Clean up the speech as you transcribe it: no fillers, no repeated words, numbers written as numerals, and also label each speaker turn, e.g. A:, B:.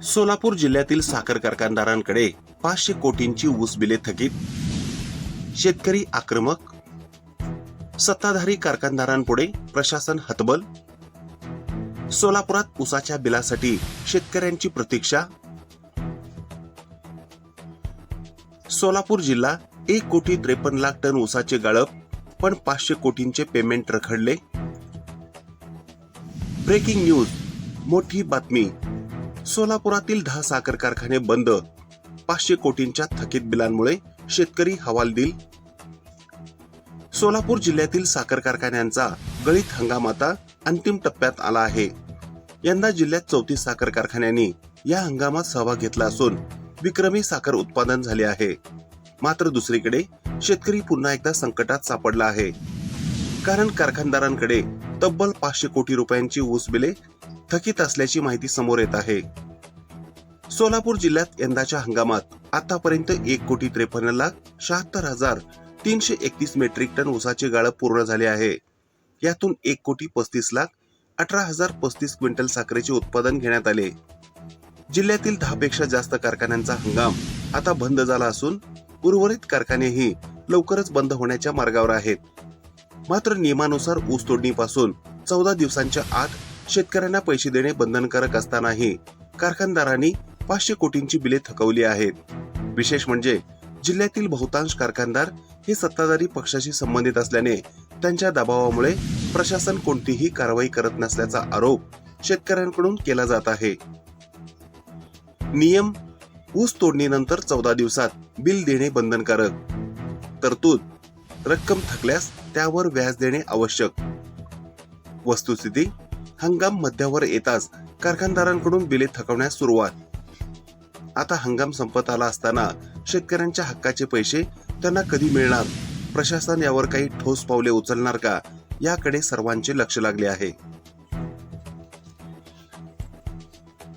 A: सोलापूर जिल्ह्यातील साखर कारखानदारांकडे 500 कोटींची ऊस बिले थकीत. शेतकरी आक्रमक. सत्ताधारी कारखानदारांपुढे प्रशासन हतबल. सोलापुरात ऊसाच्या बिलासाठी शेतकऱ्यांची प्रतीक्षा. सोलापूर जिल्हा 1,53,00,000 टन ऊसाचे गाळप, पण 500 कोटींचे पेमेंट रखडले. ब्रेकिंग न्यूज, मोठी बातमी. सोलापुरातील 10 साखर कारखाने बंद. 500 कोटींच्या थकीत बिलांमुळे शेतकरी हवालदिल. सोलापूर जिल्ह्यातील साखर कारखान्यांचा गळीत हंगाम आता अंतिम टप्प्यात आला आहे. यंदा जिल्ह्यात 34 साखर कारखान्यांनी या हंगामात सहभाग घेतला असून विक्रमी साखर उत्पादन झाले आहे. मात्र दुसरीकडे शेतकरी पुन्हा एकदा संकटात सापडला आहे. कारण कारखानदारांकडे तब्बल 500 कोटी रुपयांची ऊस बिले थकीत असल्याची माहिती समोर येत आहे. सोलापूर जिल्ह्यात यंदाच्या हंगामात आतापर्यंत 1,53,76,331 मेट्रिक टन ऊसाचे गाळप पूर्ण झाले आहे. यातून 1,35,18,035 क्विंटल साखरेचे उत्पादन घेण्यात आले. जिल्ह्यातील 10 पेक्षा जास्त कारखान्यांचा हंगाम आता बंद झाला असून उर्वरित कारखानेही लवकरच बंद होण्याच्या मार्गावर आहेत. मात्र नियमानुसार ऊस तोडणीपासून 14 दिवसांच्या आत शेतकऱ्यांना पैसे देणे बंधनकारक असतानाही कारखानदारांनी 500 कोटींची बिले थकवली आहेत. विशेष म्हणजे जिल्ह्यातील बहुतांश कारखानदार हे सत्ताधारी पक्षाशी संबंधित असल्याने त्यांच्या दबावामुळे प्रशासन कोणतीही कारवाई करत नसल्याचा आरोप शेतकऱ्यांकडून केला जात आहे. नियम: ऊस तोडणीनंतर 14 दिवसात बिल देणे बंधनकारक. तरतूद: रक्कम थकल्यास त्यावर व्याज देणे आवश्यक. वस्तुस्थिती: हंगाम मध्यावर येताच कारखानदारांकडून बिले थकवण्यास सुरुवात. आता हंगाम संपत आला असताना शेतकऱ्यांच्या हक्काचे पैसे त्यांना कधी मिळणार? प्रशासन यावर काही ठोस पावले उचलणार का? याकडे सर्वांचे लक्ष लागले आहे.